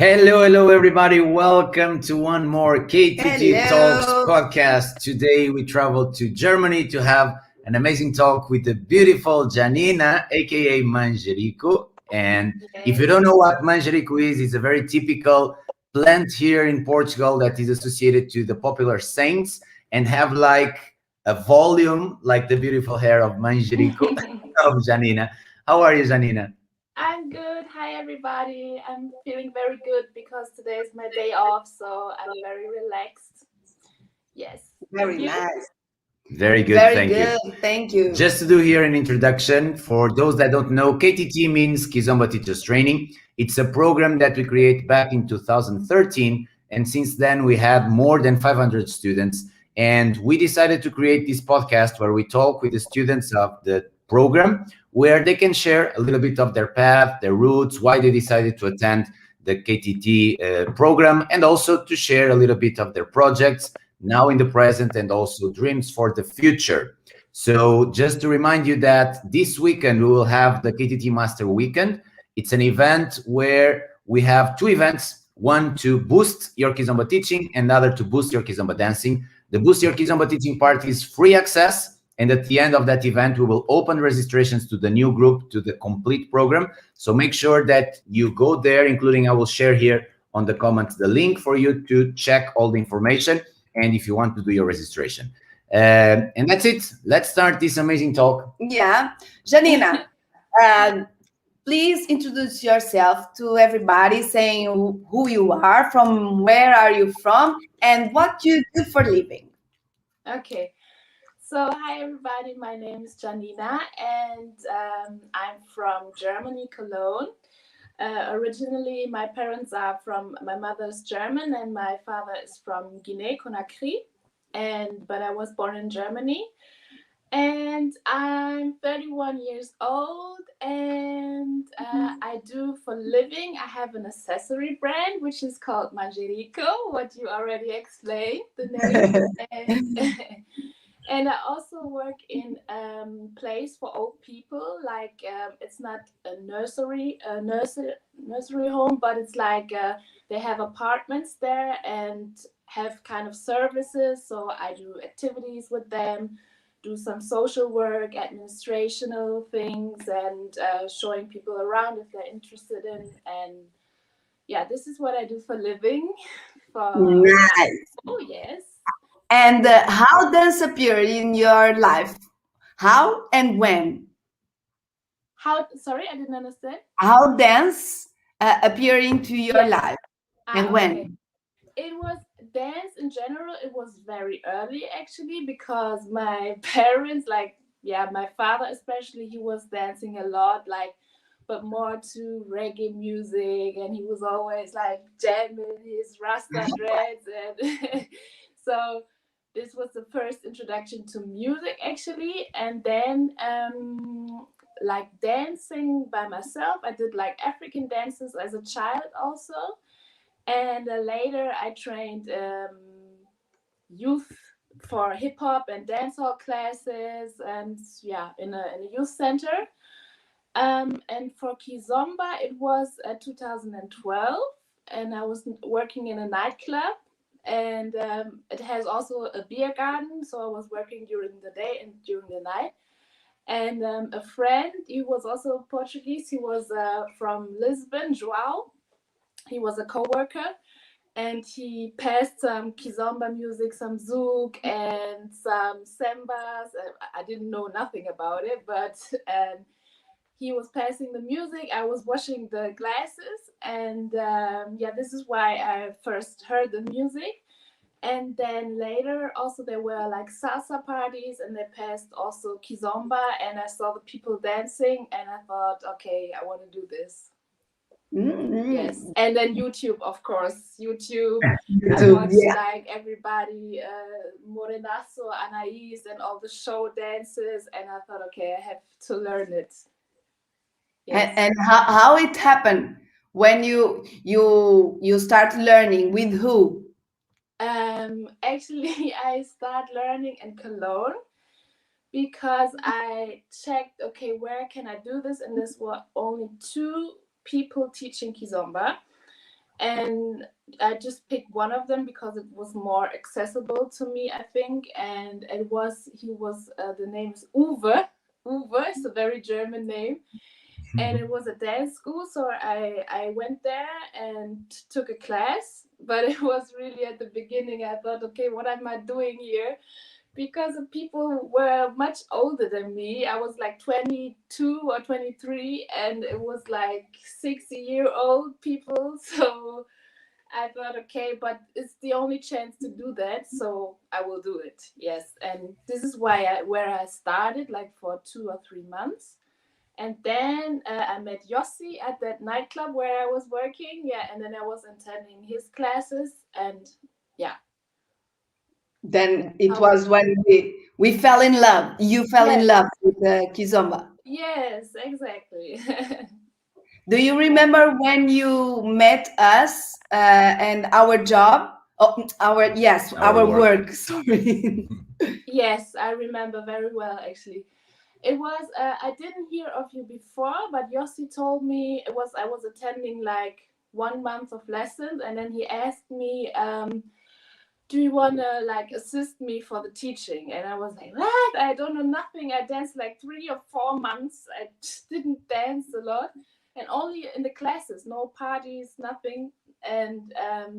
Hello, everybody. Welcome to one more KTT Talks Hello. podcast. Today we travel to Germany to have an amazing talk with the beautiful Janina, aka Manjerico. And if you don't know what Manjerico is, it's a very typical plant here in Portugal that is associated to the popular saints and have like a volume like the beautiful hair of Manjerico of Janina. How are you, Janina? I'm good. Hi, everybody. I'm feeling very good because today is my day off, so I'm very relaxed. Yes. Very And you? nice. Very good, Very thank you. good. Thank you. Just to do here an introduction, for those that don't know, KTT means Kizomba Teachers Training. It's a program that we create back in 2013, and since then we had more than 500 students. And we decided to create this podcast where we talk with the students of the program, where they can share a little bit of their path, their roots, why they decided to attend the KTT program, and also to share a little bit of their projects now in the present and also dreams for the future. So just to remind you that this weekend we will have the KTT Master Weekend. It's an event where we have two events, one to boost your Kizomba teaching and another to boost your Kizomba dancing. The Boost Your Kizomba Teaching part is free access. And at the end of that event, we will open registrations to the new group, to the complete program. So make sure that you go there, including I will share here on the comments the link for you to check all the information and if you want to do your registration. And that's it. Let's start this amazing talk. Yeah. Janina, please introduce yourself to everybody, saying who you are, from where are you from, and what you do for living. Okay. So, hi, everybody. My name is Janina, and I'm from Germany, Cologne. Originally, my parents are from, my mother's German, and my father is from Guinea-Conakry. But I was born in Germany. And I'm 31 years old, and I do for living. I have an accessory brand which is called Manjerico, what you already explained, the name. And I also work in place for old people. Like it's not a nursery home, but it's like they have apartments there and have kind of services. So I do activities with them, do some social work, administrational things, and showing people around if they're interested in. And yeah, this is what I do for living. Nice. Oh, yes. And how dance appeared in your life? How and when? Sorry, I didn't understand. How dance appeared into your life and when? Okay. It was dance in general. It was very early actually because my parents, my father especially, he was dancing a lot, but more to reggae music, and he was always like jamming his Rasta dreads, and so this was the first introduction to music actually, and then like dancing by myself. I did like African dances as a child also. And later I trained youth for hip hop and dancehall classes, and in a youth center. And for Kizomba, it was 2012, and I was working in a nightclub. And it has also a beer garden, so I was working during the day and during the night. And a friend, he was also Portuguese, he was from Lisbon, João. He was a co-worker, and he passed some Kizomba music, some zouk and some sambas. I didn't know nothing about it, but he was passing the music. I was washing the glasses, and this is why I first heard the music. And then later also there were like salsa parties, and they passed also Kizomba, and I saw the people dancing, and I thought, okay, I want to do this. Mm-hmm. Yes, and then YouTube, of course. YouTube. I watched like everybody, Morenazo, Anais, and all the show dances, and I thought, okay, I have to learn it. Yes. And how it happened when you start learning with who? Actually, I started learning in Cologne because I checked, okay, where can I do this? And there were only 2 people teaching Kizomba. and I just picked one of them because it was more accessible to me, I think. And the name is Uwe. Uwe is a very German name. And it was a dance school. So I went there and took a class. But it was really at the beginning, I thought, okay, what am I doing here? Because the people were much older than me. I was like 22 or 23, and it was like 60-year-old people. So I thought, okay, but it's the only chance to do that, so I will do it. Yes, and this is where I started, like for 2 or 3 months, and then I met Yossi at that nightclub where I was working. Yeah, and then I was attending his classes, and yeah. Then it was when we fell in love. You fell in love with Kizomba. Yes, exactly. Do you remember when you met us and our job? Oh, our work. Sorry. Yes, I remember very well, actually. It was I didn't hear of you before, but Yossi told me I was attending like 1 month of lessons, and then he asked me, do you want to like assist me for the teaching? And I was like, what? I don't know nothing. I danced like 3 or 4 months. I just didn't dance a lot, and only in the classes, no parties, nothing. And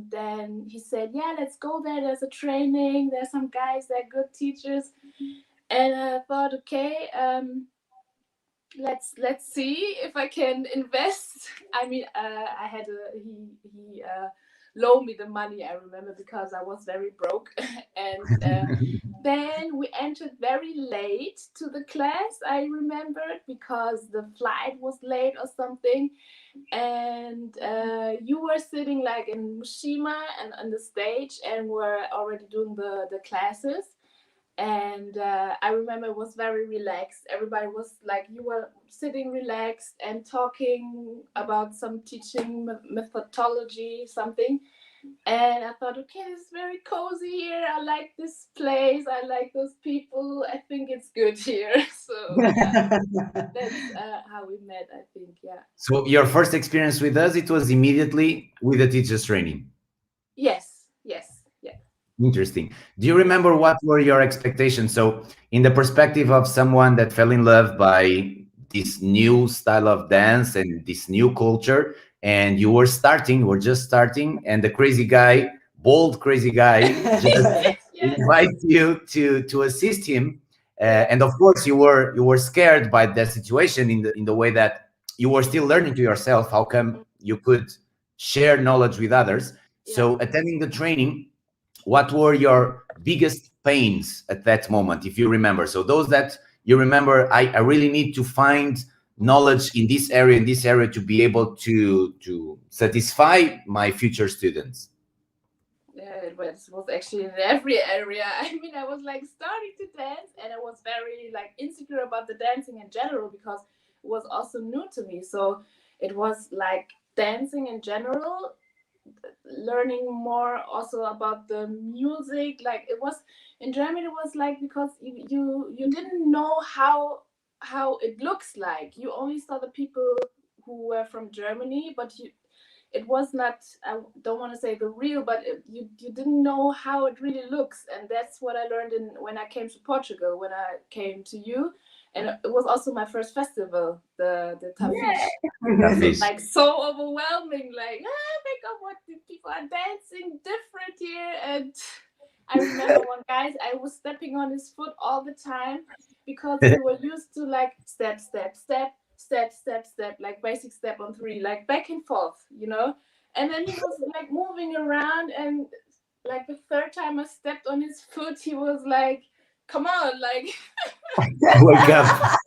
then he said, yeah, let's go there. There's a training. There's some guys. They're good teachers. And I thought, okay, let's see if I can invest. I mean, I had he loaned me the money, I remember, because I was very broke. And then we entered very late to the class, I remembered, because the flight was late or something. And you were sitting like in Mushima and on the stage, and were already doing the classes. And I remember it was very relaxed. Everybody was like, you were sitting relaxed and talking about some teaching methodology, something. And I thought, okay, this is very cozy here. I like this place. I like those people. I think it's good here. So yeah, that's how we met, I think. Yeah. So your first experience with us, it was immediately with the teachers training. Yes. Interesting. Do you remember what were your expectations? So in the perspective of someone that fell in love by this new style of dance and this new culture, and you were just starting, and the bold crazy guy, just invites you to assist him. And of course you were scared by the situation in the way that you were still learning to yourself. How come you could share knowledge with others? So attending the training, what were your biggest pains at that moment, if you remember? So those that you remember, I really need to find knowledge in this area to be able to satisfy my future students. It was actually in every area. I mean, I was like starting to dance, and I was very like insecure about the dancing in general, because it was also new to me. So it was like dancing in general, learning more also about the music. Like it was in Germany, it was like, because you didn't know how it looks like. You only saw the people who were from Germany, but it was not, I don't want to say the real, but you didn't know how it really looks. And that's what I learned when I came to Portugal, when I came to you. And it was also my first festival, the Tafish. Tafish. It was like so overwhelming, like, oh my God, what the people are dancing different here. And I remember one guy, I was stepping on his foot all the time, because we were used to like step, step, step, step, step, step, like basic step on 3, like back and forth, you know. And then he was like moving around, and like the 3rd time I stepped on his foot, he was like, come on, like wake up.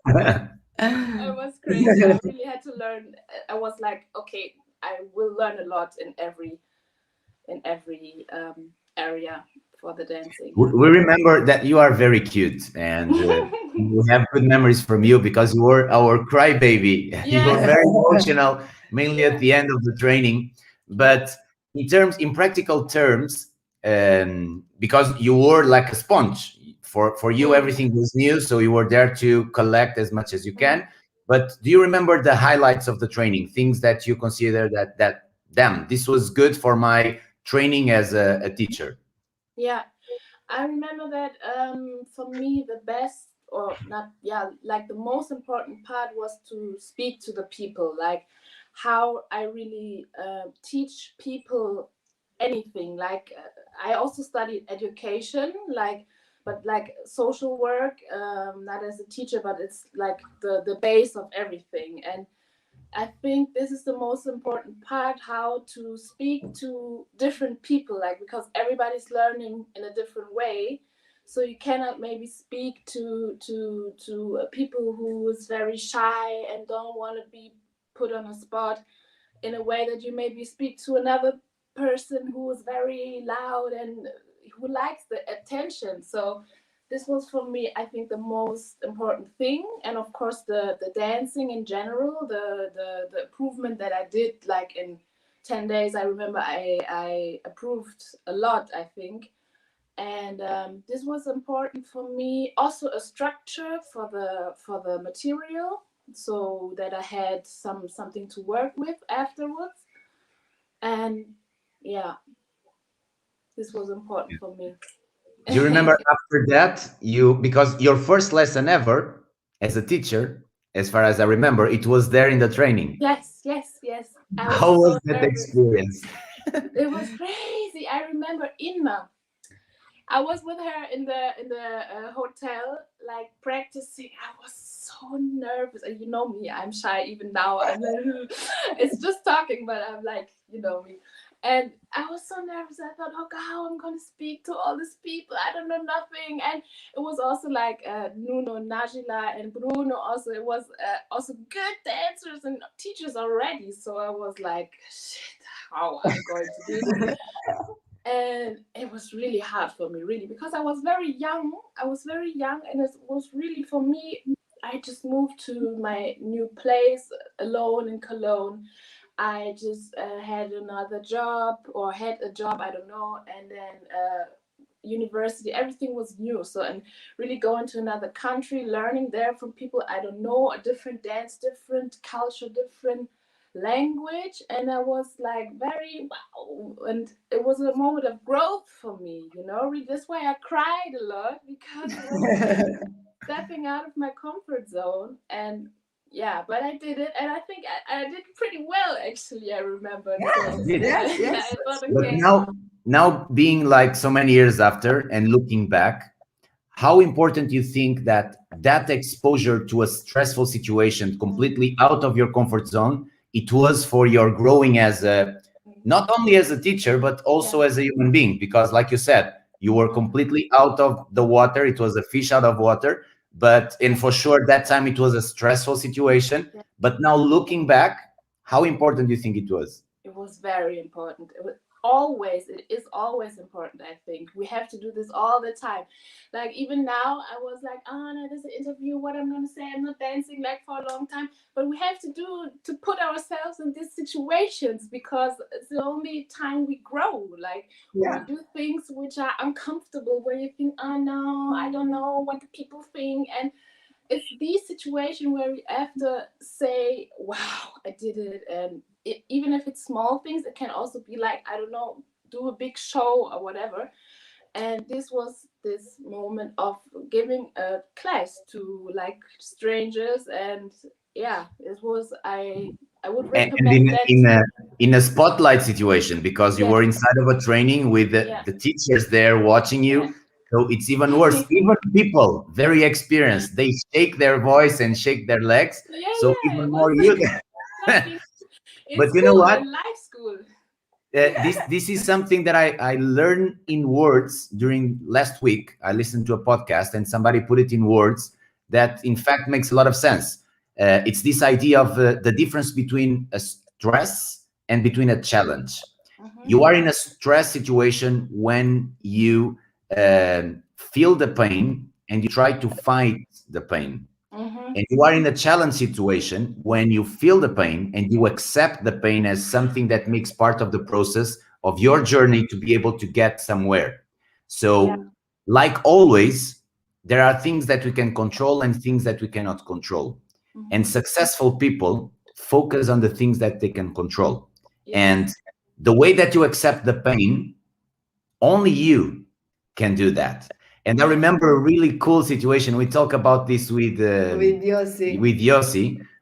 It was crazy. I really had to learn. I was like, okay, I will learn a lot in every area for the dancing. We remember that you are very cute, and we have good memories from you, because you were our crybaby. You were very emotional, mainly at the end of the training. But in practical terms, because you were like a sponge, for you everything was new, so you were there to collect as much as you can. But do you remember the highlights of the training, things that you consider that damn, this was good for my training as a teacher? Yeah, I remember that for me the best, or not, yeah, like the most important part was to speak to the people, like how I really teach people anything. Like I also studied education, like, but like social work, not as a teacher, but it's like the base of everything. And I think this is the most important part, how to speak to different people, like, because everybody's learning in a different way. So you cannot maybe speak to people who is very shy and don't want to be put on a spot in a way that you maybe speak to another person who is very loud and who likes the attention. So this was for me, I think, the most important thing. And of course the dancing in general, the improvement that I did, like in 10 days, I remember I improved a lot, I think. And this was important for me, also a structure for the material, so that I had something to work with afterwards. And yeah, this was important for me. Do you remember after that, because your first lesson ever as a teacher, as far as I remember, it was there in the training. Yes, yes, yes. I was How was so that nervous. experience? It was crazy. I remember Inma. I was with her in the hotel, like practicing. I was so nervous, and you know me, I'm shy even now. I'm like, it's just talking, but I'm like, you know me. And I was so nervous. I thought, oh God, how I'm gonna speak to all these people. I don't know nothing. And it was also like Nuno, Najila, and Bruno. Also, it was also good dancers and teachers already. So I was like, shit, how I'm going to do this. And it was really hard for me, really, because I was very young. And it was really, for me, I just moved to my new place alone in Cologne. I just had another job, or had a job, I don't know, and then university, everything was new. So, and really going to another country, learning there from people I don't know, a different dance, different culture, different language. And I was like very wow, and it was a moment of growth for me, you know. That's why I cried a lot, because it was stepping out of my comfort zone. And yeah, but I did it, and I think I did pretty well, actually. I remember. Yes, So yes, yes. I thought, But okay. now being like so many years after and looking back, how important you think that exposure to a stressful situation completely out of your comfort zone, it was for your growing as a, not only as a teacher, but also as a human being? Because like you said, you were completely out of the water. It was a fish out of water. But, and for sure that time it was a stressful situation. But now looking back, how important do you think it was? It was very important. It is always important. I think we have to do this all the time. Like even now, I was like, oh no, there's an interview. What I'm gonna say? I'm not dancing like for a long time. But we have to put ourselves in these situations, because it's the only time we grow. Like when we do things which are uncomfortable, where you think, oh no, I don't know what the people think. And it's these situations where we have to say, wow, I did it. And even if it's small things, it can also be like, I don't know, do a big show or whatever. And this was this moment of giving a class to like strangers. And yeah, it was, I would recommend that. In a spotlight situation, because you were inside of a training with the teachers there watching you. So it's even worse. Even people very experienced, they shake their voice and shake their legs. So even more you. But you know what? In life school. This is something that I learned in words during last week. I listened to a podcast and somebody put it in words that in fact makes a lot of sense. It's this idea of the difference between a stress and between a challenge. You are in a stress situation when you feel the pain and you try to fight the pain. And you are in a challenge situation when you feel the pain and you accept the pain as something that makes part of the process of your journey to be able to get somewhere. So, like always, there are things that we can control and things that we cannot control. And successful people focus on the things that they can control. And the way that you accept the pain, only you can do that. And I remember a really cool situation. We talk about this with Yossi.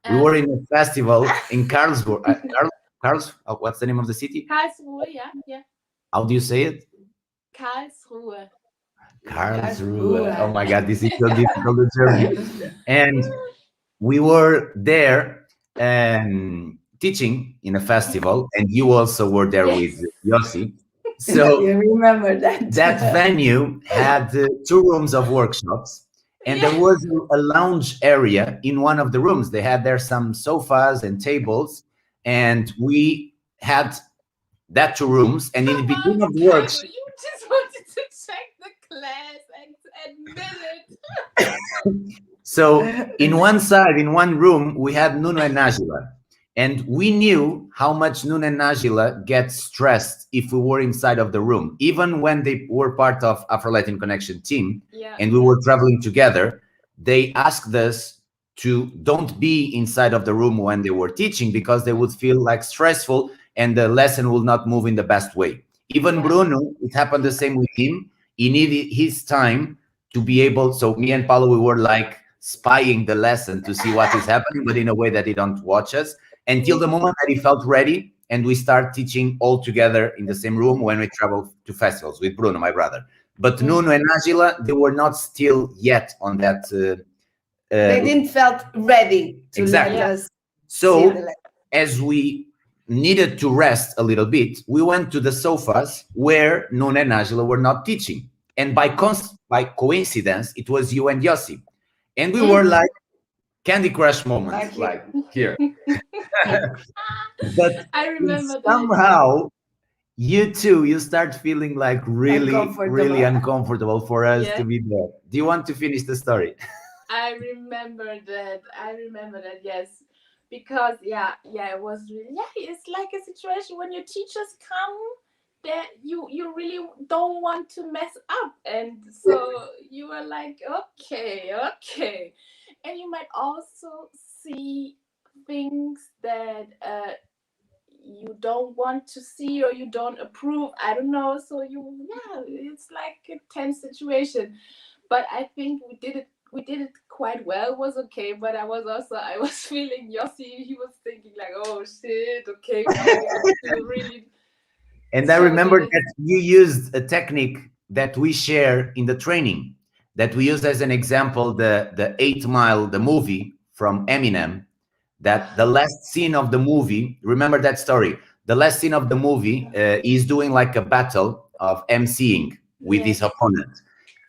We were in a festival in Karlsruhe. What's the name of the city? Karlsruhe, yeah. How do you say it? Karlsruhe. Karlsruhe. Oh my God, this is so difficult to German. And we were there teaching in a festival, and you also were there with Yossi. So you remember that? That venue had 2 rooms of workshops, and there was a lounge area in one of the rooms. They had there some sofas and tables, and we had that 2 rooms. And in between of the works, you just wanted to check the class and admit it. So in one side, in one room, we had Nuno and Najila. And we knew how much Nuno and Najila get stressed if we were inside of the room. Even when they were part of Afro-Latin Connection team, and we were traveling together, they asked us to don't be inside of the room when they were teaching, because they would feel like stressful and the lesson will not move in the best way. Even Bruno, it happened the same with him. He needed his time to be able, so me and Paula, we were like spying the lesson to see what is happening, but in a way that he don't watch us, until the moment that he felt ready, and we start teaching all together in the same room when we travel to festivals with Bruno, my brother. But Nuno and Angela, they were not still yet on that. They didn't felt ready to let us. So as we needed to rest a little bit, we went to the sofas where Nuno and Angela were not teaching. And by coincidence, it was you and Yossi. And we were like Candy Crush moments, like here. But I remember somehow you start feeling like really uncomfortable for us to be there. Do you want to finish the story? I remember that, yes. Because it was really, it's like a situation when your teachers come that you really don't want to mess up, and so you are like, okay, and you might also see things that you don't want to see or you don't approve. I don't know. So it's like a tense situation, but I think we did it quite well. It was okay, but I was feeling Yossi. He was thinking like, oh shit, okay, now we have to really. And I remember that you used a technique that we share in the training, that we used as an example, the 8 Mile, the movie from Eminem, that the last scene of the movie, remember that story? The last scene of the movie is doing like a battle of emceeing with his opponent.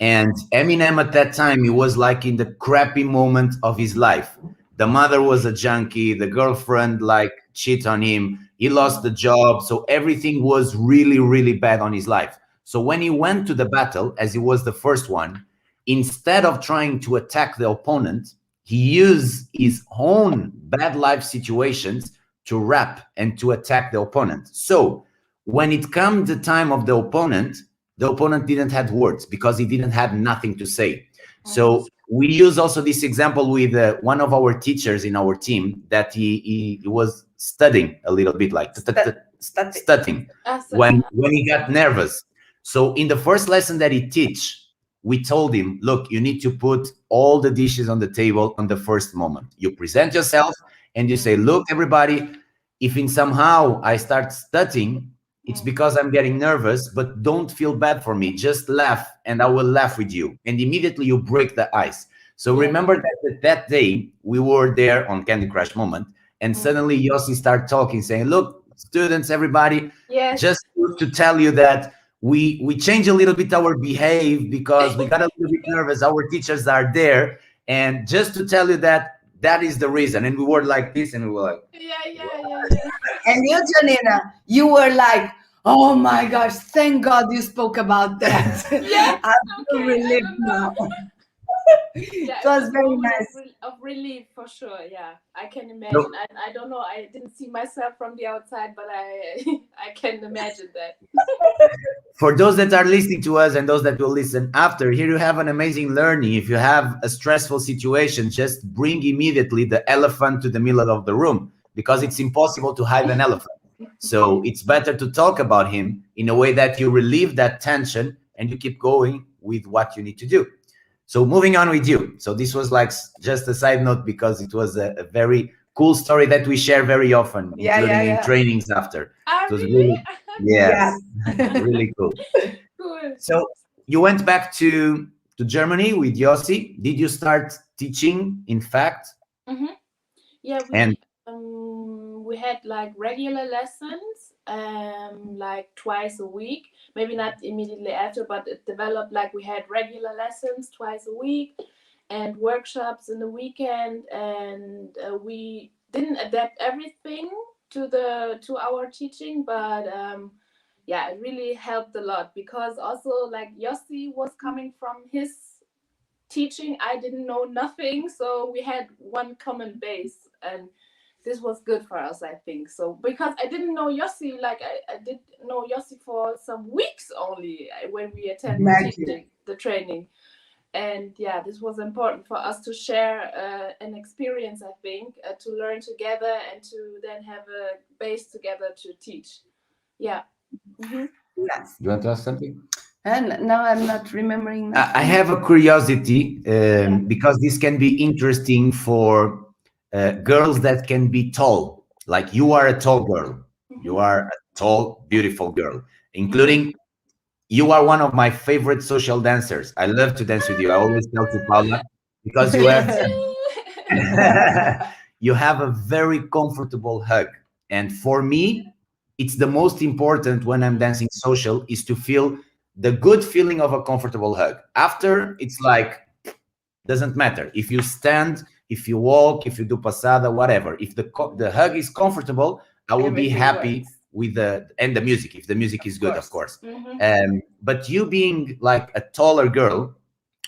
And Eminem at that time, he was like in the crappy moment of his life. The mother was a junkie, the girlfriend like cheated on him, he lost the job, so everything was really, really bad on his life. So when he went to the battle, as he was the first one, instead of trying to attack the opponent, he used his own bad life situations to rap and to attack the opponent. So when it comes the time of the opponent didn't have words because he didn't have nothing to say. So we use also this example with one of our teachers in our team that he was studying a little bit, like studying when he got nervous. So in the first lesson that he teach, we told him, look, you need to put all the dishes on the table on the first moment. You present yourself and you say, look, everybody, if in somehow I start studying, it's because I'm getting nervous, but don't feel bad for me. Just laugh and I will laugh with you. And immediately you break the ice. So remember that day we were there on Candy Crush moment, and suddenly Yossi started talking, saying, look, students, everybody, just to tell you that we change a little bit our behave because we got a little bit nervous. Our teachers are there. And just to tell you that is the reason. And we were like this, and we were like, And you, Janina, you were like, oh my gosh, thank God you spoke about that. I'm so relieved now. It was very nice. Of relief, for sure. I can imagine. I don't know, I didn't see myself from the outside, but I can imagine that. For those that are listening to us and those that will listen after, here you have an amazing learning. If you have a stressful situation, just bring immediately the elephant to the middle of the room, because it's impossible to hide an elephant. So it's better to talk about him in a way that you relieve that tension and you keep going with what you need to do. So moving on with you. So this was like just a side note because it was a very cool story that we share very often, including in trainings after. It was really, yes, really cool. Cool. So you went back to Germany with Yossi. Did you start teaching, in fact? Yeah, And we had like regular lessons, like twice a week. Maybe not immediately after, but it developed like we had regular lessons twice a week, and workshops in the weekend, and we didn't adapt everything to our teaching, but yeah, it really helped a lot because also like Yossi was coming from his teaching. I didn't know nothing, so we had one common base, and this was good for us, I think. So because I didn't know Yossi, like I did know Yossi for some weeks only when we attended the training. And yeah, this was important for us to share an experience, I think, to learn together and to then have a base together to teach. Yeah. Yes. you want to ask something? And now I'm not remembering. I have a curiosity because this can be interesting for girls that can be tall. Like you are a tall girl. You are a tall, beautiful girl, including you are one of my favorite social dancers. I love to dance with you. I always tell to Paula because you have you have a very comfortable hug. And for me, it's the most important when I'm dancing social is to feel the good feeling of a comfortable hug. After, it's like, doesn't matter. If you stand, if you walk, if you do pasada, whatever. If the hug is comfortable, I will be happy with the music, if the music is good, of course. But you being like a taller girl,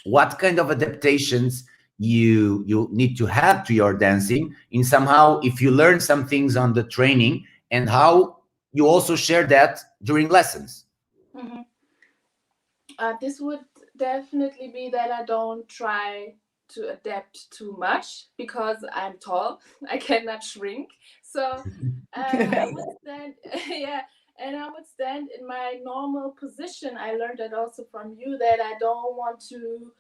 what kind of adaptations you need to have to your dancing in somehow if you learn some things on the training and how you also share that during lessons? This would definitely be that I don't try to adapt too much because I'm tall. I cannot shrink. So I would stand, yeah, and I would stand in my normal position. I learned that also from you that I don't want to,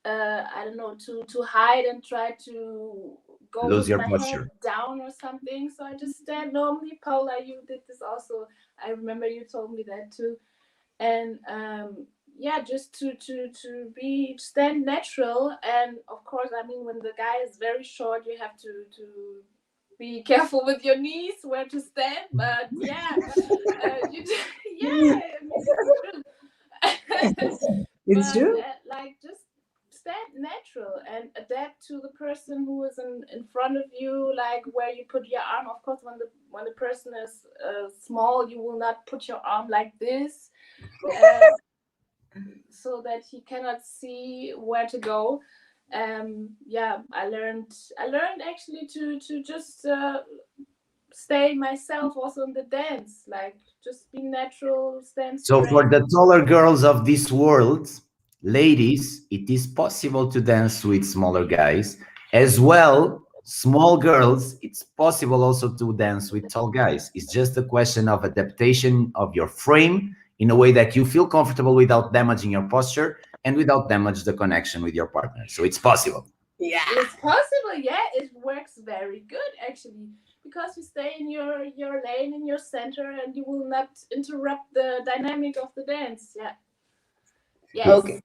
I don't know, to hide and try to go Lose with your my posture. head down or something. So I just stand normally. Paula, you did this also. I remember you told me that too. And yeah, just to be stand natural. And of course, I mean, when the guy is very short, you have to be careful with your knees where to stand. But yeah, you yeah, I mean, It's but true. like just stand natural and adapt to the person who is in front of you, like where you put your arm. Of course, when the person is small, you will not put your arm like this, so that he cannot see where to go. Yeah, I learned actually to just stay myself also in the dance, like just be natural, stand So straight. for the taller girls of this world, ladies, it is possible to dance with smaller guys as well. Small girls, it's possible also to dance with tall guys. It's just a question of adaptation of your frame in a way that you feel comfortable without damaging your posture and without damage the connection with your partner. So it's possible. Yeah. It's possible, yeah. It works very good actually, because you stay in your lane, in your center, and you will not interrupt the dynamic of the dance. Yeah. Yes. Okay.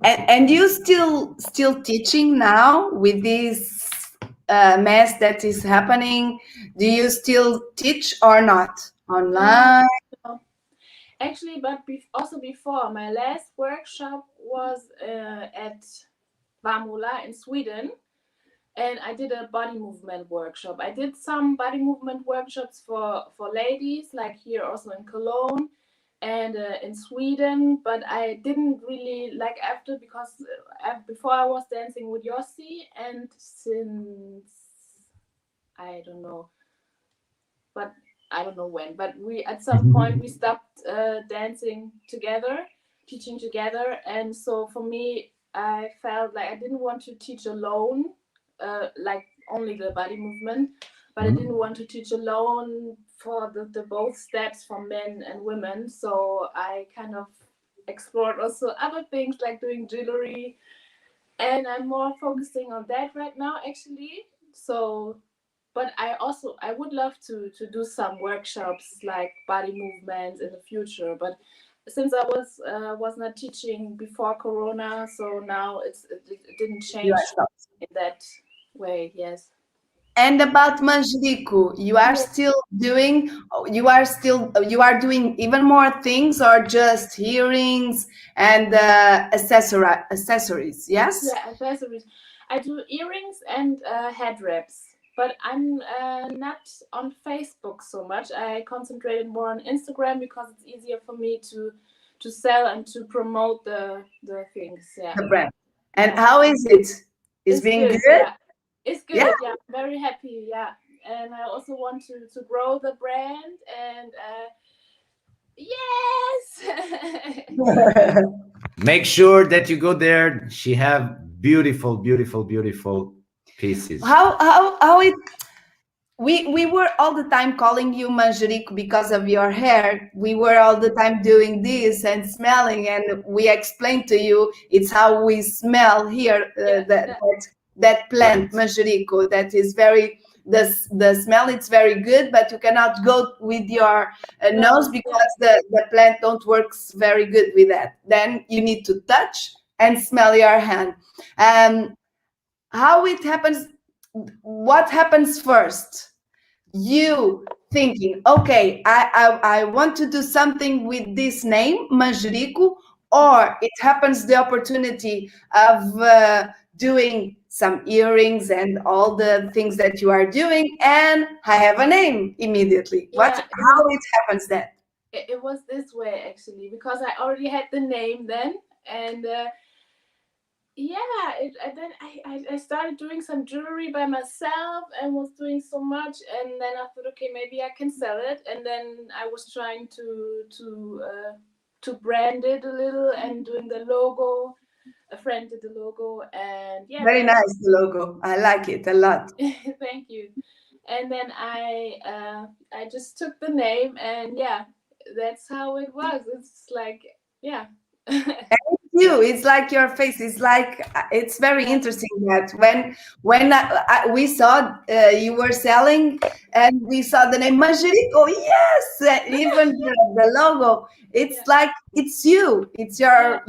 And you still teaching now with this mess that is happening? Do you still teach or not online? Actually, but also before my last workshop was at Vamula in Sweden, and I did a body movement workshop. I did some body movement workshops for ladies, like here also in Cologne and in Sweden, but I didn't really like after, because before I was dancing with Yossi, and since I don't know, but I don't know when, but we at some point we stopped dancing together, teaching together, and so for me, I felt like I didn't want to teach alone, like only the body movement, but I didn't want to teach alone for the both steps for men and women. So I kind of explored also other things like doing jewelry, and I'm more focusing on that right now actually. So but I would love to do some workshops like body movements in the future, but since I was not teaching before Corona, so now it didn't You change are stopped. in that way. Yes. And about Manjerico, you are Yeah. still doing, you are doing even more things, or just hearings and accessories, yes? Yeah, accessories. I do earrings and head wraps, but I'm not on Facebook so much. I concentrated more on Instagram because it's easier for me to sell and to promote the things. Yeah. The brand. And Yeah. how is it? Is It's being good. good? Yeah. It's good. Yeah. Yeah. I'm very happy. Yeah. And I also want to grow the brand and yes. Make sure that you go there. She have beautiful, beautiful, beautiful pieces. How it we were all the time calling you Manjerico because of your hair. We were all the time doing this and smelling, and we explained to you it's how we smell here, that plant Manjerico, that is very, the smell, it's very good, but you cannot go with your nose because the plant don't works very good with that. Then you need to touch and smell your hand. How it happens, what happens first? You thinking, okay, I want to do something with this name, Manjerico, or it happens the opportunity of doing some earrings and all the things that you are doing, and I have a name immediately. Yeah, How it happens then? It was this way actually because I already had the name then, and and then I started doing some jewelry by myself and was doing so much, and then I thought, okay, maybe I can sell it, and then I was trying to brand it a little and doing the logo. A friend did the logo, and yeah, Very nice, the logo. I like it a lot. thank you. And then I just took the name, and yeah, that's how it was. It's like, yeah. You, it's like your face, it's like, it's very interesting that when we saw you were selling, and we saw the name Manjerico, yes, even the logo, it's like it's you, it's your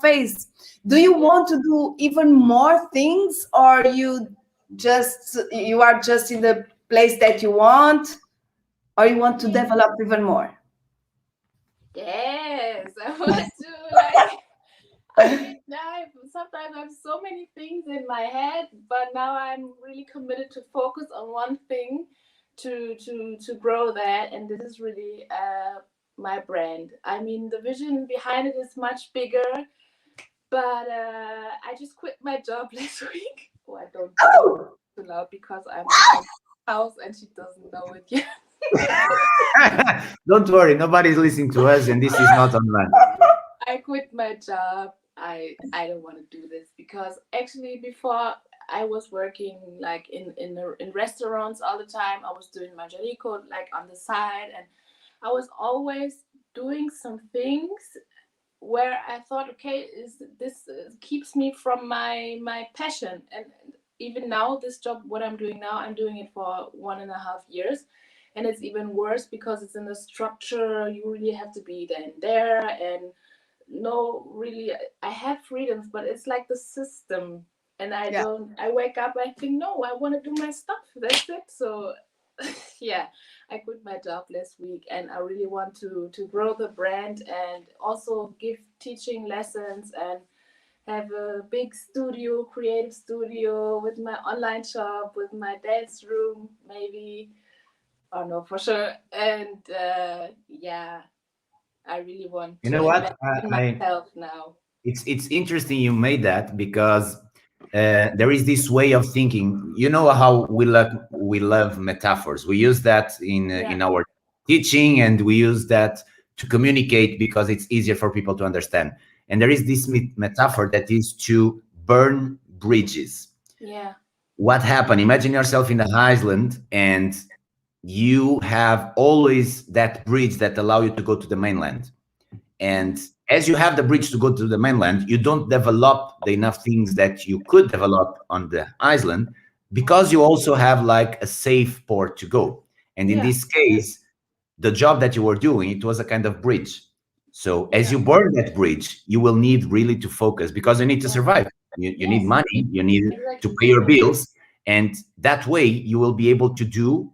face. Do you want to do even more things, or you are just in the place that you want, or you want to develop even more? Yes, I want to like. I mean, sometimes I have so many things in my head, but now I'm really committed to focus on one thing, to grow that, and this is really my brand. I mean, the vision behind it is much bigger, but I just quit my job last week. Oh, I don't talk too loud because I'm in my house and she doesn't know it yet. Don't worry, nobody's listening to us, and this is not online. I quit my job. I don't want to do this because actually before I was working like in restaurants all the time. I was doing Manjerico like on the side, and I was always doing some things where I thought, okay, is this keeps me from my passion. And even now, this job, what I'm doing now, I'm doing it for 1.5 years, and it's even worse because it's in the structure. You really have to be there, and no, really, I have freedoms, but it's like the system, and I wake up, I think, no, I want to do my stuff, that's it. So yeah, I quit my job last week, and I really want to grow the brand and also give teaching lessons and have a big studio, creative studio, with my online shop, with my dance room, maybe. Oh no, for sure. And yeah, I really want You to know what? invest in myself now. It's interesting you made that, because there is this way of thinking. You know how we love metaphors. We use that in our teaching, and we use that to communicate because it's easier for people to understand. And there is this metaphor that is to burn bridges. Yeah. What happened? Imagine yourself in an island, and you have always that bridge that allow you to go to the mainland. And as you have the bridge to go to the mainland, you don't develop the enough things that you could develop on the island, because you also have like a safe port to go. And in this case, the job that you were doing, it was a kind of bridge. So as you burn that bridge, you will need really to focus, because you need to survive. You need money, you need to pay your bills. And that way you will be able to do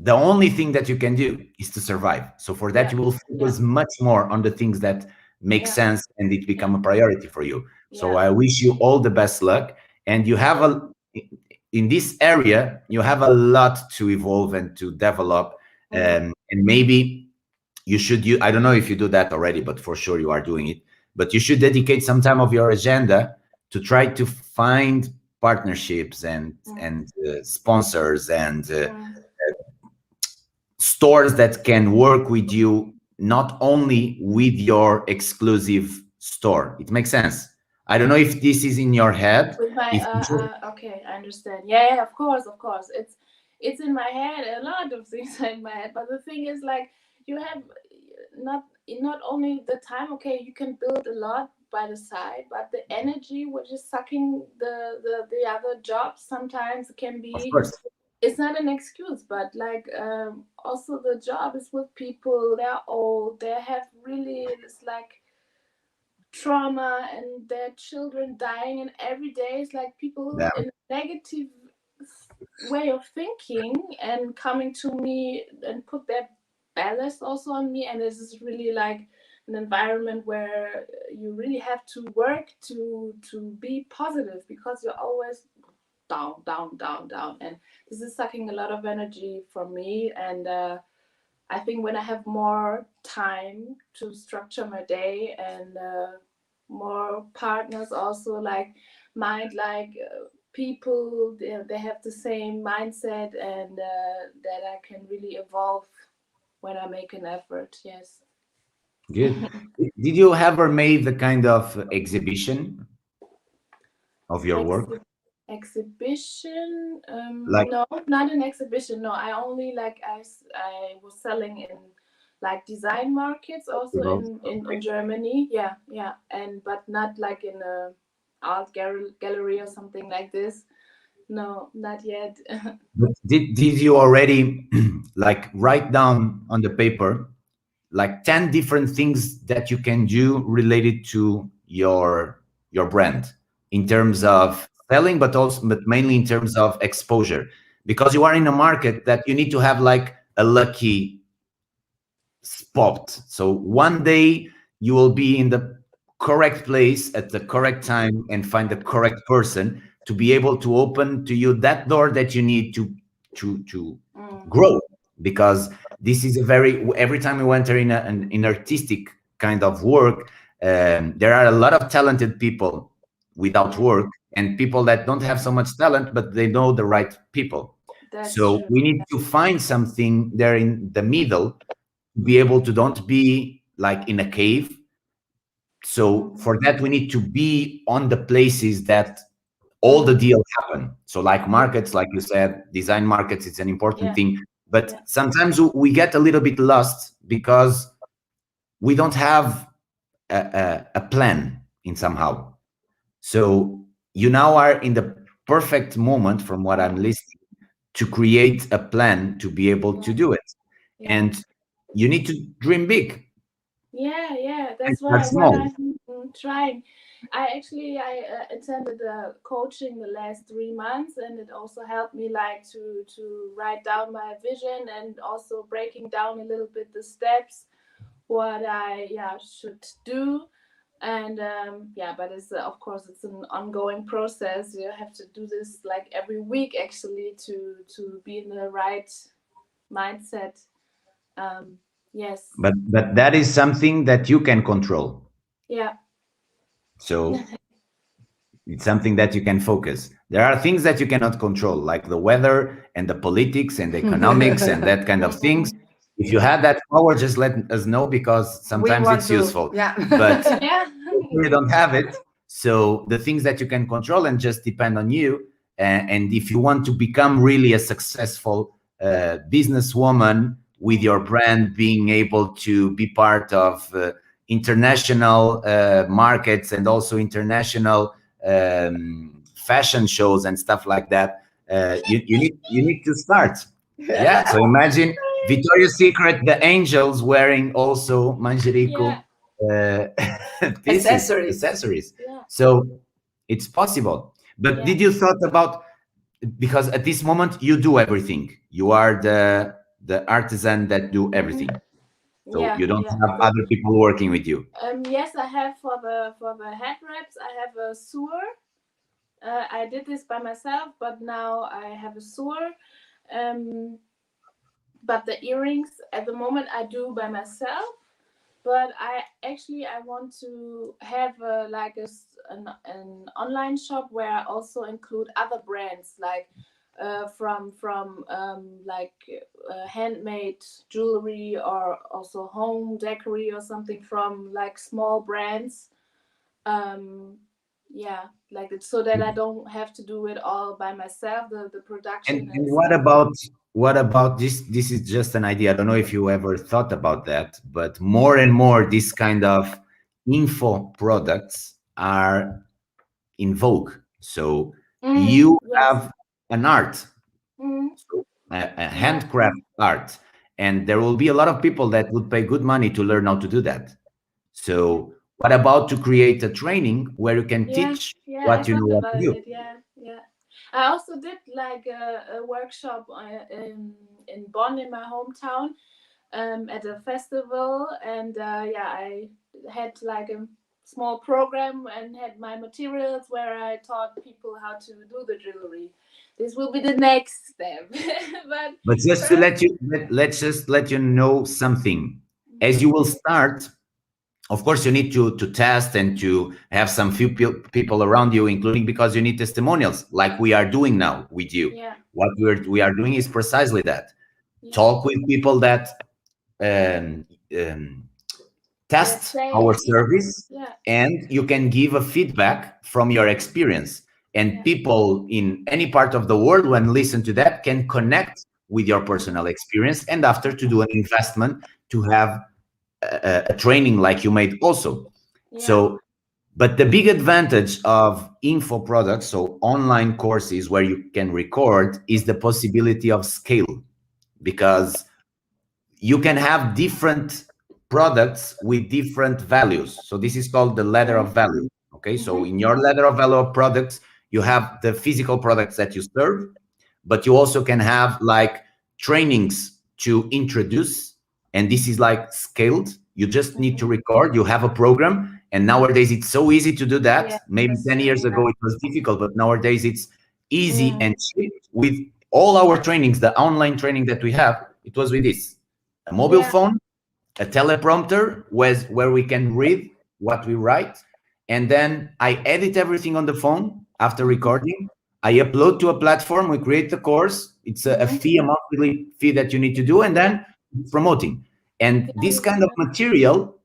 the only thing that you can do is to survive. So for that, you will focus much more on the things that make sense and it become a priority for you. So I wish you all the best luck. And you have in this area, you have a lot to evolve and to develop. And maybe you should, I don't know if you do that already, but for sure you are doing it. But you should dedicate some time of your agenda to try to find partnerships and sponsors and stores that can work with you, not only with your exclusive store. It makes sense. I don't know if this is in your head. With my, okay, I understand. Yeah, of course. It's in my head. A lot of things are in my head. But the thing is, like, you have not only the time. Okay, you can build a lot by the side, but the energy which is sucking the other jobs sometimes can be. Of course. It's not an excuse, but like also the job is with people. They're old. They have really this like trauma, and their children dying, and every day it's like people in a negative way of thinking and coming to me and put their ballast also on me. And this is really like an environment where you really have to work to be positive, because you're always down, and this is sucking a lot of energy from me. And I think when I have more time to structure my day and more partners also like people, they have the same mindset, and that I can really evolve when I make an effort. Yes. Good. Did you ever made the kind of exhibition of your work? Exhibition? No, not an exhibition. No, I only I was selling in like design markets also in Germany. Yeah. And but not like in a art gallery or something like this. No, not yet. But did you already like write down on the paper like 10 different things that you can do related to your brand in terms of selling, but mainly in terms of exposure, because you are in a market that you need to have like a lucky spot. So one day you will be in the correct place at the correct time and find the correct person to be able to open to you that door that you need to grow. Because this is every time you enter in an artistic kind of work, there are a lot of talented people without work, and people that don't have so much talent, but they know the right people. So we need to find something there in the middle to be able to don't be like in a cave. So for that, we need to be on the places that all the deals happen. So like markets, like you said, design markets, it's an important thing. But sometimes we get a little bit lost because we don't have a plan in somehow. So you now are in the perfect moment, from what I'm listening, to create a plan to be able to do it. And you need to dream big. Yeah. That's what I'm trying. I attended a coaching the last 3 months, and it also helped me like to write down my vision, and also breaking down a little bit the steps what I should do. And but it's of course it's an ongoing process. You have to do this like every week actually to be in the right mindset. Yes. But that is something that you can control. Yeah. So it's something that you can focus. There are things that you cannot control, like the weather and the politics and the economics and that kind of things. If you had that power, just let us know, because sometimes it's useful. Yeah. But you don't have it. So the things that you can control and just depend on you. And if you want to become really a successful businesswoman with your brand, being able to be part of international markets and also international fashion shows and stuff like that. You need to start. Yeah. So imagine Victoria's Secret, the angels wearing also manjerico pieces, accessories. Yeah. So it's possible. But Yeah. did you thought about, because at this moment you do everything. You are the artisan that do everything. So Yeah, you don't yeah. have other people working with you. Yes, I have for the head wraps. I have a sewer. I did this by myself, but now I have a sewer. But the earrings at the moment I do by myself. But I want to have an online shop where I also include other brands like from handmade jewelry, or also home decory or something from like small brands. Yeah, like it, so that I don't have to do it all by myself, the production And stuff. what about this? This is just an idea. I don't know if you ever thought about that, but more and more this kind of info products are in vogue. So you Yes. have an art, Mm, so a yeah. handcraft art, and there will be a lot of people that would pay good money to learn how to do that. So what about to create a training where you can Yeah, teach yeah, I what you know thought what to about do? it. Yeah, yeah. I also did like a workshop in Bonn, in my hometown, at a festival, and yeah, I had like a small program and had my materials where I taught people how to do the jewelry. This will be the next step, but But just to first, let's just let you know something. As you will start, of course, you need to test and to have some few people around you, including, because you need testimonials, like we are doing now with you. yeah, What we are doing is precisely that. yeah, Talk with people that um, um, yeah, test say, our yeah, service, yeah, and you can give a feedback from your experience. And yeah, people in any part of the world, when listen to that, can connect with your personal experience, and after to do an investment to have a training like you made also. yeah, So, but the big advantage of info products, so online courses where you can record, is the possibility of scale, because you can have different products with different values. So this is called the ladder of value. Okay, so in your ladder of value of products, you have the physical products that you serve, but you also can have like trainings to introduce, and this is like scaled. You just need to record. You have a program, and nowadays it's so easy to do that. yeah, Maybe that's 10 true, years ago it was difficult, but nowadays it's easy yeah, and cheap. With all our trainings, the online training that we have, it was with this: a mobile yeah, phone, a teleprompter where we can read what we write, and then I edit everything on the phone after recording. I upload to a platform. We create the course. It's a fee, a monthly fee that you need to do, and then promoting. And this kind of material,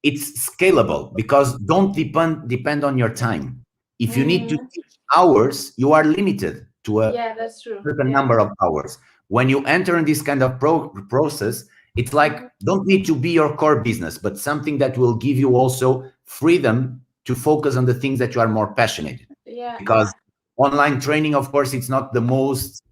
it's scalable, because don't depend on your time. If you need to teach hours, you are limited to a yeah, that's true, certain yeah. number of hours. When you enter in this kind of process, it's like, don't need to be your core business, but something that will give you also freedom to focus on the things that you are more passionate. Yeah, Because online training, of course, it's not the most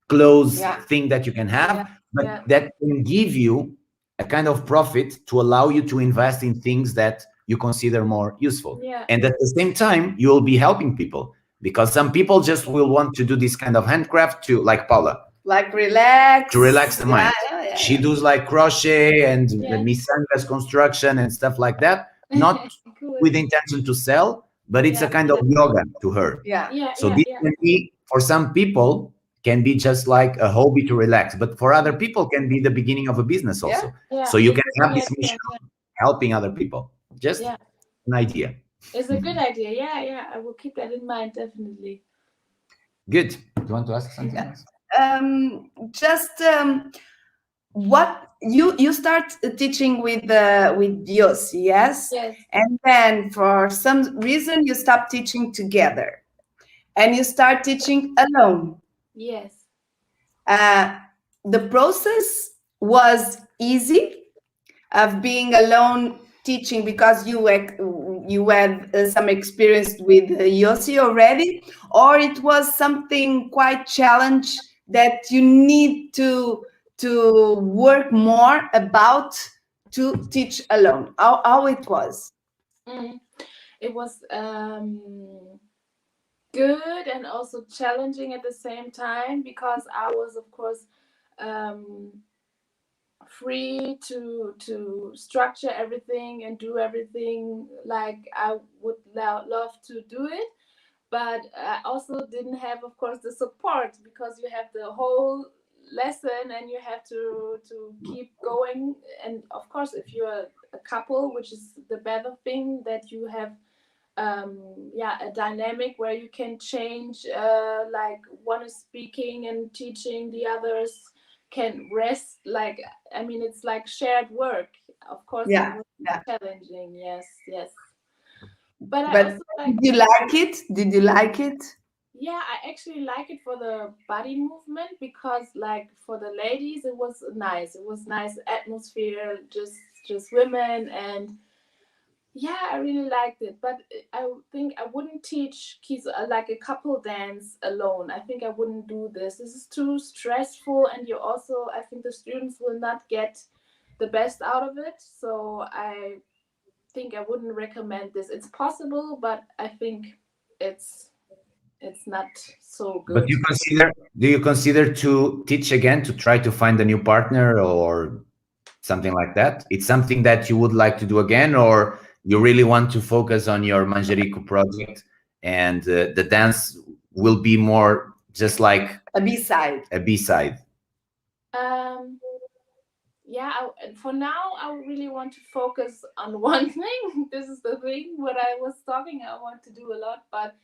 close thing that you can have, but yeah, that can give you a kind of profit to allow you to invest in things that you consider more useful. yeah, And at the same time, you will be helping people, because some people just will want to do this kind of handcraft to, like Paula, like relax. to relax the mind. She Yeah. does like crochet and yeah. misangas construction and stuff like that, not Cool. with the intention to sell, but it's a kind of yoga to her. Yeah. Yeah, So yeah, this yeah, can be, for some people, can be just like a hobby to relax, but for other people can be the beginning of a business also. yeah. So you It's can a have good this idea. mission of helping other people. Just Yeah, an idea. it's a good idea. Yeah, yeah. I will keep that in mind, definitely. Good. Do you want to ask something else? Just what you start teaching with Dios, yes, Yes. and then for some reason you stop teaching together, and you start teaching alone. Yes. The process was easy of being alone teaching because you had some experience with Yossi already, or it was something quite challenge that you need to work more about to teach alone. How it was? It was good and also challenging at the same time, because I was, of course, free to structure everything and do everything like I would love to do it. But I also didn't have, of course, the support, because you have the whole lesson and you have to keep going. And of course, if you're a couple, which is the better thing, that you have a dynamic where you can change, like one is speaking and teaching, the others can rest. Like, I mean, it's like shared work. Of course, it was challenging. Yes. But I also like. Did you like it? Did you like it? Yeah, I actually like it for the body movement, because like for the ladies it was nice. It was nice atmosphere, just women, and yeah, I really liked it. But I think I wouldn't teach kids like a couple dance alone. I think I wouldn't do this. This is too stressful, and you also, I think the students will not get the best out of it. So I think I wouldn't recommend this. It's possible, but I think it's not so good. But do you consider to teach again, to try to find a new partner or something like that? It's something that you would like to do again, or you really want to focus on your Manjerico project, and the dance will be more just like a B-side? A B-side. Yeah, for now, I really want to focus on one thing. This is the thing what I was talking. I want to do a lot, but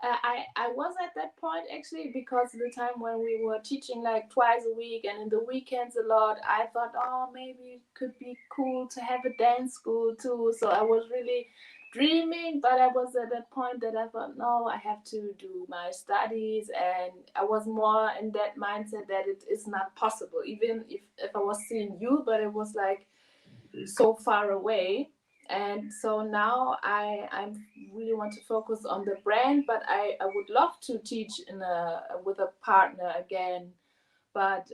I was at that point actually, because the time when we were teaching like twice a week and in the weekends a lot, I thought, oh, maybe it could be cool to have a dance school too. So I was really dreaming, but I was at that point that I thought, no, I have to do my studies, and I was more in that mindset that it is not possible, even if I was seeing you, but it was like so far away. And so now I really want to focus on the brand, but I would love to teach with a partner again, but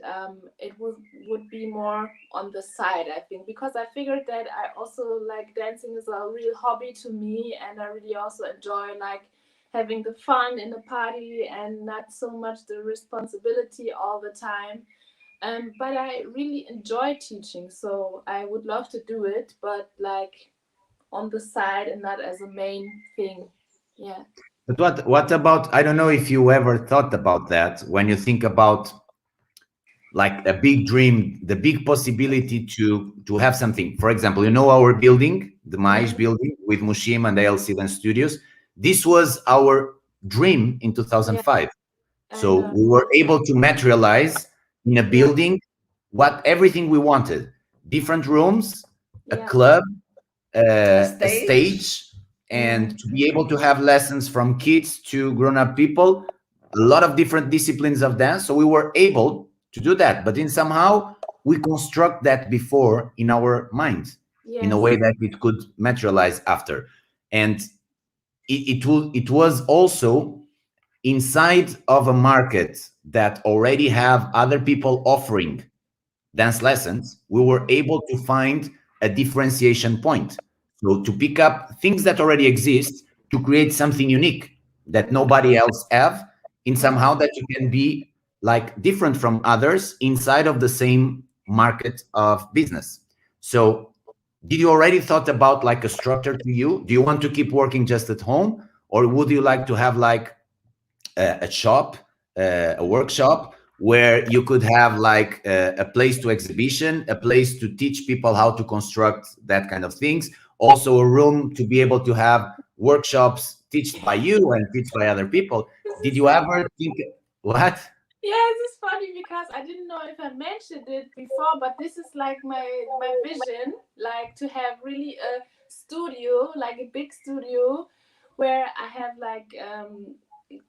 it would be more on the side, I think, because I figured that I also like dancing is a real hobby to me, and I really also enjoy like having the fun in the party and not so much the responsibility all the time. But I really enjoy teaching, so I would love to do it, but like on the side and not as a main thing. Yeah. But what about, I don't know if you ever thought about that, when you think about like a big dream, the big possibility to have something. For example, you know our building, the Mais building with Mushim and ALC Student Studios. This was our dream in 2005. So we were able to materialize in a building everything we wanted: different rooms, a club, a stage, and to be able to have lessons from kids to grown-up people, a lot of different disciplines of dance. So we were able to do that, but in somehow we construct that before in our minds in a way that it could materialize after. And it was also inside of a market that already have other people offering dance lessons. We were able to find a differentiation point. So to pick up things that already exist, to create something unique that nobody else have, in somehow that you can be like different from others inside of the same market of business. So did you already thought about like a structure to you? Do you want to keep working just at home, or would you like to have like a shop, a workshop where you could have like a place to exhibition, a place to teach people how to construct that kind of things, also a room to be able to have workshops taught by you and taught by other people? Did you ever think what? Yeah, this is funny because I didn't know if I mentioned it before, but this is like my vision, like to have really a studio, like a big studio, where I have like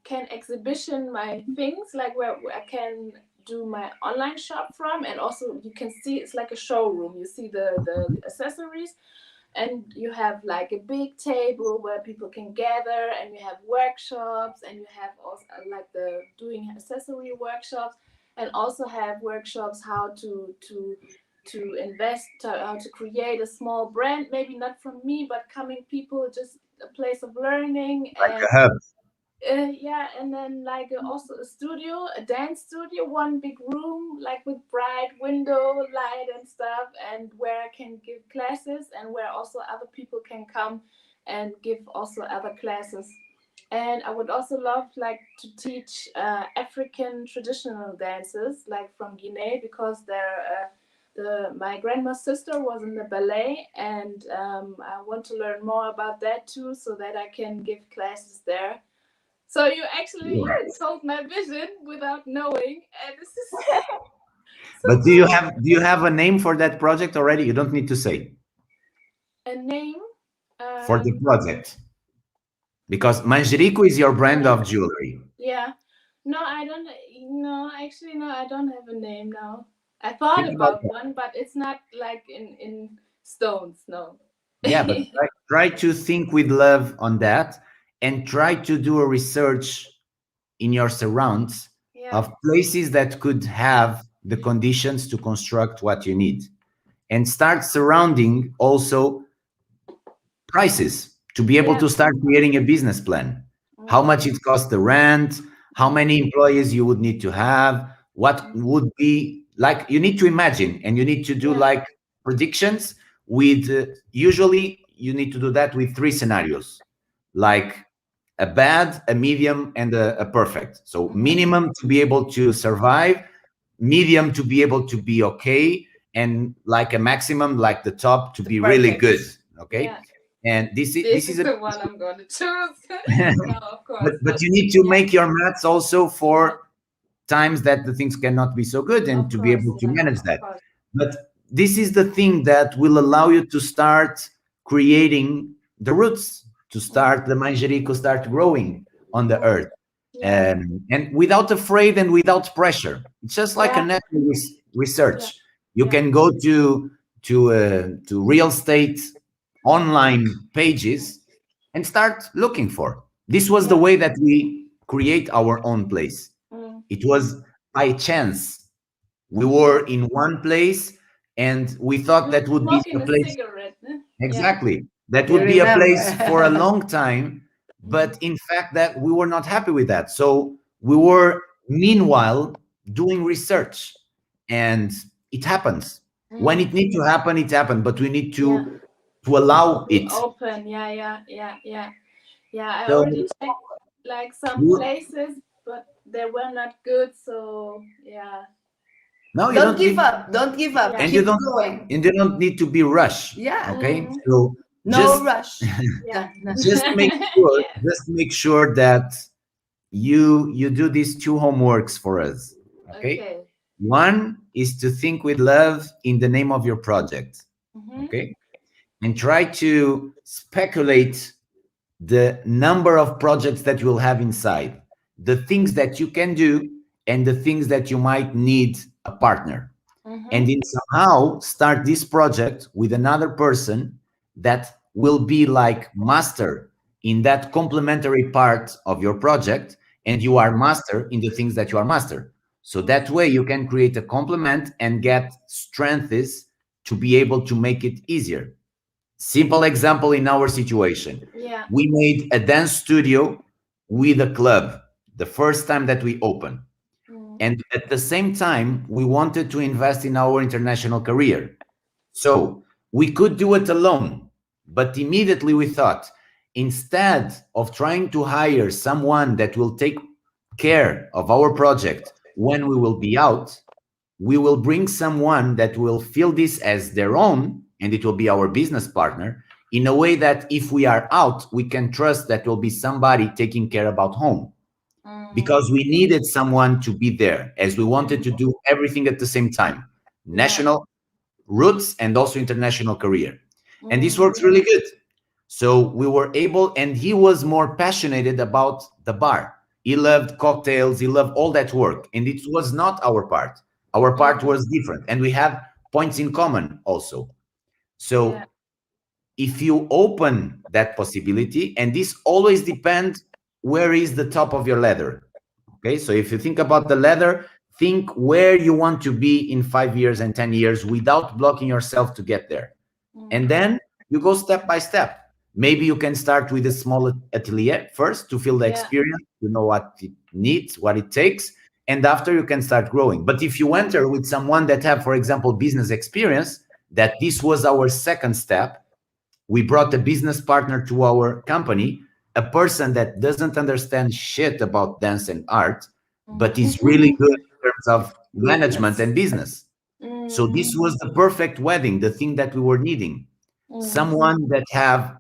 can exhibition my things, like where I can do my online shop from. And also you can see it's like a showroom. You see the accessories, and you have like a big table where people can gather, and you have workshops, and you have also like the doing accessory workshops, and also have workshops how to invest, how to create a small brand, maybe not from me but coming people, just a place of learning. Like And a hub. yeah, and then like also a studio, a dance studio, one big room like with bright window light and stuff, and where I can give classes, and where also other people can come and give also other classes. And I would also love like to teach African traditional dances, like from Guinea, because my grandma's sister was in the ballet, and I want to learn more about that too, so that I can give classes there. So you actually told my vision without knowing, and this is so But cool. do you have a name for that project already? You don't need to say A name? for the project, because Manjerico is your brand of jewelry. Yeah. No, I don't. No, actually, no, I don't have a name now. I thought Think about about that. one, but it's not like in stones. No. Yeah, but try to think with love on that, and try to do a research in your surrounds Yeah. of places that could have the conditions to construct what you need, and start surrounding also prices to be able Yeah. to start creating a business plan. How much it costs the rent, how many employees you would need to have, what would be like. You need to imagine, and you need to do Yeah. like predictions with usually you need to do that with three scenarios, like a bad, a medium, and a perfect. So minimum to be able to survive, medium to be able to be okay, and like a maximum, like the top, to be really good. Okay. Yeah. And this This is is the one I'm going to choose. No, of course. but you need to yeah. make your maths also for times that the things cannot be so good, and Of to be course, able to yeah, manage of that. course. But this is the thing that will allow you to start creating the roots, to start the Manjerico start growing on the earth, Yeah. and without afraid and without pressure. It's just like a Yeah. natural research. Yeah. You Yeah. can go to real estate online pages and start looking for. This was the Yeah. way that we create our own place. It was by chance. We were in one place, and we thought that would be Smoking a a place. cigarette. Yeah. Exactly. That You would be a remember. place for a long time, but in fact that we were not happy with that. So we were meanwhile doing research, and it happens. When it needs to happen, it happened, but we need Yeah. to allow Be it. open. Yeah, yeah, yeah, yeah. Yeah, I So already checked like some places, but they were not good. So yeah. no, you Don't don't give need, up. Don't give up. Yeah. and Keep going. you don't need to be rushed. Yeah. Okay. So No just rush. Yeah. Yeah. just make sure that you do these two homeworks for us. Okay. Okay. One is to think with love in the name of your project. Okay. And try to speculate the number of projects that you will have inside, the things that you can do, and the things that you might need a partner. And then somehow start this project with another person that will be like master in that complementary part of your project, and you are master in the things that you are master. So that way you can create a complement and get strengths to be able to make it easier. Simple example in our situation. Yeah. We made a dance studio with a club the first time that we opened. And at the same time, we wanted to invest in our international career. So we could do it alone. But immediately we thought, instead of trying to hire someone that will take care of our project when we will be out, we will bring someone that will feel this as their own, and it will be our business partner, in a way that if we are out, we can trust that will be somebody taking care about home. Because we needed someone to be there, as we wanted to do everything at the same time, national roots and also international career. And this works really good. So we were able, and he was more passionate about the bar. He loved cocktails. He loved all that work. And it was not our part. Our part was different. And we had points in common also. So if you open that possibility, and this always depends where is the top of your ladder. Okay, so if you think about the ladder, think where you want to be in 5 years and 10 years without blocking yourself to get there. And then you go step by step. Maybe you can start with a small atelier first to feel the experience, to know what it needs, what it takes, and after you can start growing. But if you enter with someone that have, for example, business experience, that this was our second step, we brought a business partner to our company, a person that doesn't understand shit about dance and art, but is really good in terms of management and business. So this was the perfect wedding, the thing that we were needing. Someone that have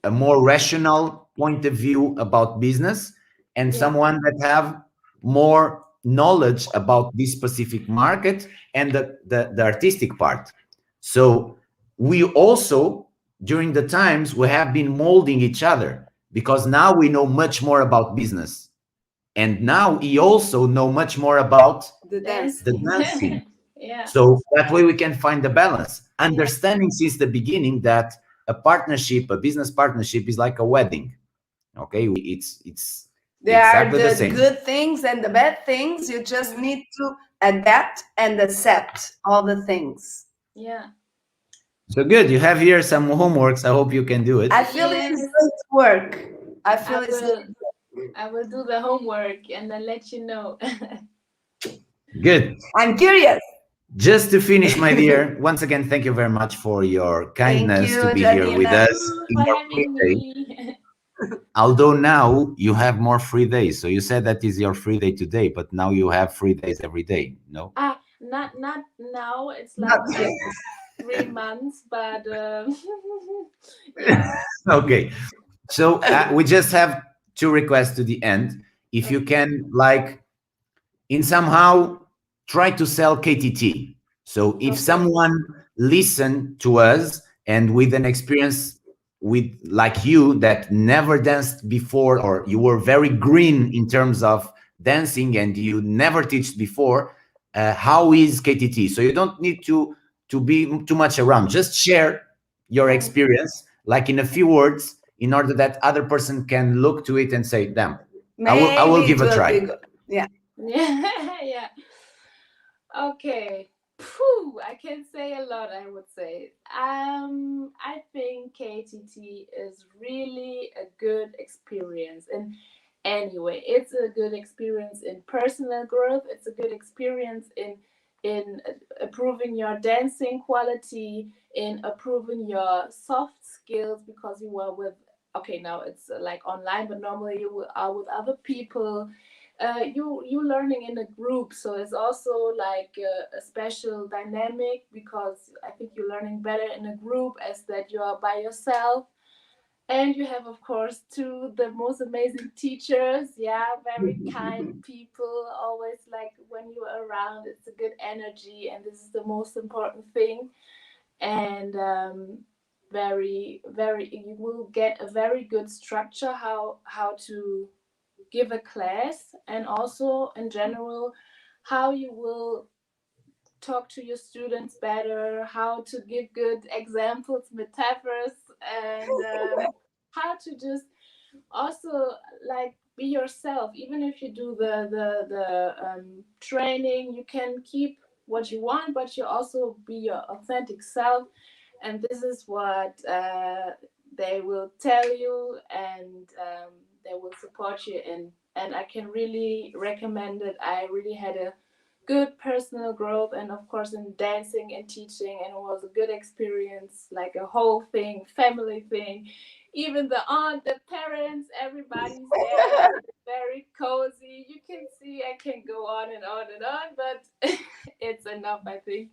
a more rational point of view about business, and someone that have more knowledge about this specific market and the artistic part. So we also, during the times, we have been molding each other, because now we know much more about business. And now he also know much more about The dance. the dancing. So that way we can find the balance, understanding since the beginning that a partnership, a business partnership, is like a wedding. Okay, it's There exactly are the the same. good things and the bad things. You just need to adapt and accept all the things. So good. You have here some homeworks. I hope you can do it. I feel it is going to work. I feel it's going I will do the homework and then let you know. Good. I'm curious. Just to finish, my dear, once again, thank you very much for your kindness you, to be here with Janina. us in For your free having day. me. Although now you have more free days. So you said that is your free day today, but now you have free days every day, no? Not now. It's Not like yet. 3 months, but Okay. So we just have two requests to the end. If you can, like, in somehow try to sell KTT. So if someone listen to us and with an experience with like you that never danced before, or you were very green in terms of dancing and you never teach before, how is KTT? So you don't need to be too much around. Just share your experience, like in a few words, in order that other person can look to it and say, damn, I will give a try. Yeah. yeah. Okay. Phew, I can say a lot, I would say. I think KTT is really a good experience. And anyway, it's a good experience in personal growth. It's a good experience in improving your dancing quality, in improving your soft skills, because you were with, okay, now it's like online, but normally you are with other people. You learning in a group, so it's also like a special dynamic, because I think you're learning better in a group as that you are by yourself. And you have, of course, two the most amazing teachers. Yeah, very kind people. Always like when you're around, it's a good energy, and this is the most important thing. And you will get a very good structure how to give a class, and also in general how you will talk to your students better, how to give good examples, metaphors, and how to just also like be yourself. Even if you do the training, you can keep what you want, but you also be your authentic self. And this is what they will tell you, and they will support you in. And I can really recommend it. I really had a good personal growth, and of course in dancing and teaching, and it was a good experience, like a whole thing, family thing. Even the aunt, the parents, everybody's there. It's very cozy. You can see I can go on and on and on, but it's enough, I think.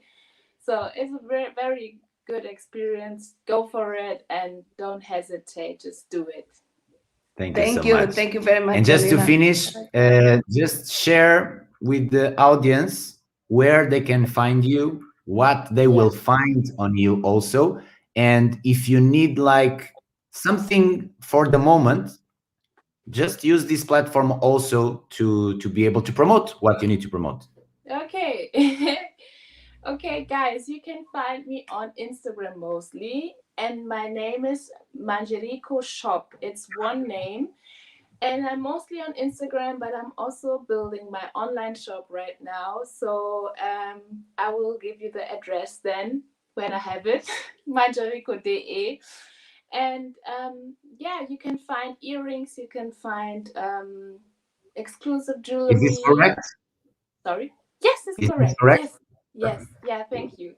So it's a very, very good experience. Go for it and don't hesitate. Just do it. Thank you so much. Thank you very much. And just to Janina. finish, just share with the audience where they can find you, what they will find on you also. And if you need like something for the moment, just use this platform also to be able to promote what you need to promote. Okay. Okay, guys, you can find me on Instagram mostly, and my name is Manjerico Shop. It's one name, and I'm mostly on Instagram, but I'm also building my online shop right now. So I will give you the address then when I have it, manjerico.de. And yeah, you can find earrings, you can find exclusive Is this jewelry. correct? Sorry. Yes, it's Is this correct. correct? Yes, yes, yeah. Thank you.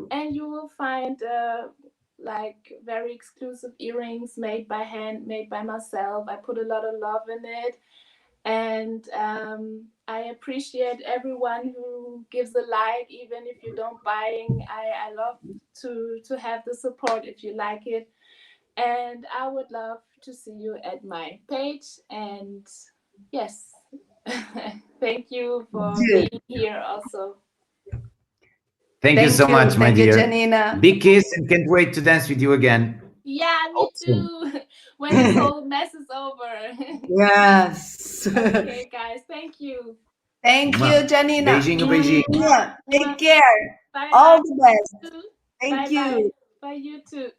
And you will find like very exclusive earrings made by hand, made by myself. I put a lot of love in it, and I appreciate everyone who gives a like, even if you don't buying. I love to have the support if you like it, and I would love to see you at my page. And yes, thank you for Dude. being here also. Thank you so much, my Thank you, dear. Janina. Big kiss and can't wait to dance with you again. Yeah, me Awesome. too. When this whole mess is over. Yes. Okay, guys, thank you. Thank Mwah. you, Janina. Beijinho, beijinho. Yeah, Mwah. take care. Bye All bye. the best. Bye Thank bye. you. Bye you too.